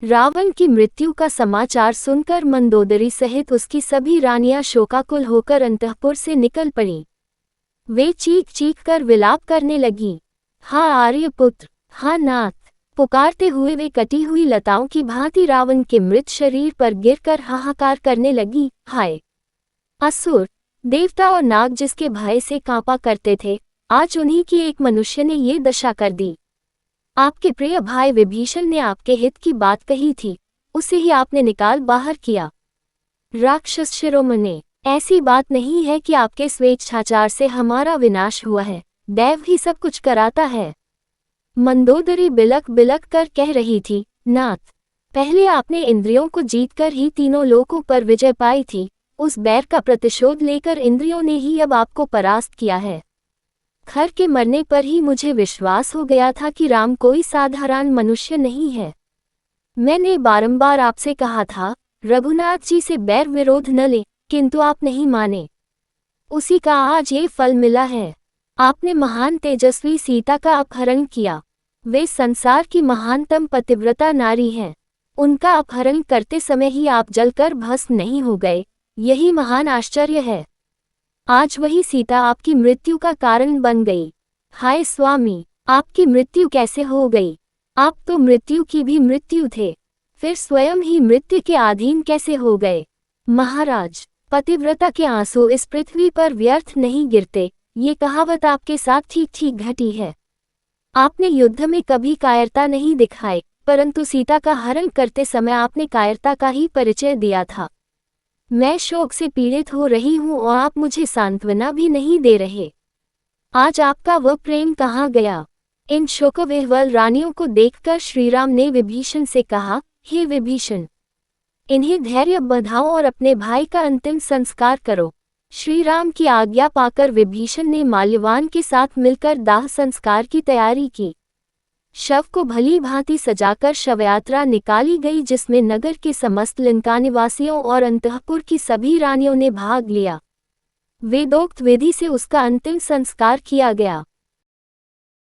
रावण की मृत्यु का समाचार सुनकर मंदोदरी सहित उसकी सभी रानियां शोकाकुल होकर अंतःपुर से निकल पड़ीं। वे चीख चीख कर विलाप करने लगीं। हाँ आर्यपुत्र, हाँ नाथ, पुकारते हुए वे कटी हुई लताओं की भांति रावण के मृत शरीर पर गिरकर हाहाकार करने लगी। हाय! असुर, देवता और नाग जिसके भय से कांपा करते थे, आज उन्हीं की एक मनुष्य ने ये दशा कर दी। आपके प्रिय भाई विभीषण ने आपके हित की बात कही थी, उसे ही आपने निकाल बाहर किया। राक्षस शिरोमणि, ऐसी बात नहीं है कि आपके स्वेच्छाचार से हमारा विनाश हुआ है, दैव ही सब कुछ कराता है। मंदोदरी बिलक बिलक कर कह रही थी, नाथ, पहले आपने इंद्रियों को जीतकर ही तीनों लोकों पर विजय पाई थी, उस बैर का प्रतिशोध लेकर इंद्रियों ने ही अब आपको परास्त किया है। खर के मरने पर ही मुझे विश्वास हो गया था कि राम कोई साधारण मनुष्य नहीं है। मैंने बारंबार आपसे कहा था, रघुनाथ जी से बैर विरोध न ले, किंतु आप नहीं माने। उसी का आज ये फल मिला है। आपने महान तेजस्वी सीता का अपहरण किया। वे संसार की महानतम पतिव्रता नारी हैं। उनका अपहरण करते समय ही आप जलकर भस्म नहीं हो गए, यही महान आश्चर्य है। आज वही सीता आपकी मृत्यु का कारण बन गई। हाय स्वामी, आपकी मृत्यु कैसे हो गई? आप तो मृत्यु की भी मृत्यु थे, फिर स्वयं ही मृत्यु के अधीन कैसे हो गए? महाराज, पतिव्रता के आंसू इस पृथ्वी पर व्यर्थ नहीं गिरते, ये कहावत आपके साथ ठीक ठीक घटी है। आपने युद्ध में कभी कायरता नहीं दिखाई, परंतु सीता का हरण करते समय आपने कायरता का ही परिचय दिया था। मैं शोक से पीड़ित हो रही हूँ और आप मुझे सांत्वना भी नहीं दे रहे। आज आपका वह प्रेम कहाँ गया? इन शोकविह्वल रानियों को देखकर श्रीराम ने विभीषण से कहा, हे विभीषण, इन्हें धैर्य बंधाओ और अपने भाई का अंतिम संस्कार करो। श्रीराम की आज्ञा पाकर विभीषण ने माल्यवान के साथ मिलकर दाह संस्कार की तैयारी की। शव को भली भांति सजाकर शवयात्रा निकाली गई, जिसमें नगर के समस्त लंका निवासियों और अंतःपुर की सभी रानियों ने भाग लिया। वेदोक्त विधि से उसका अंतिम संस्कार किया गया।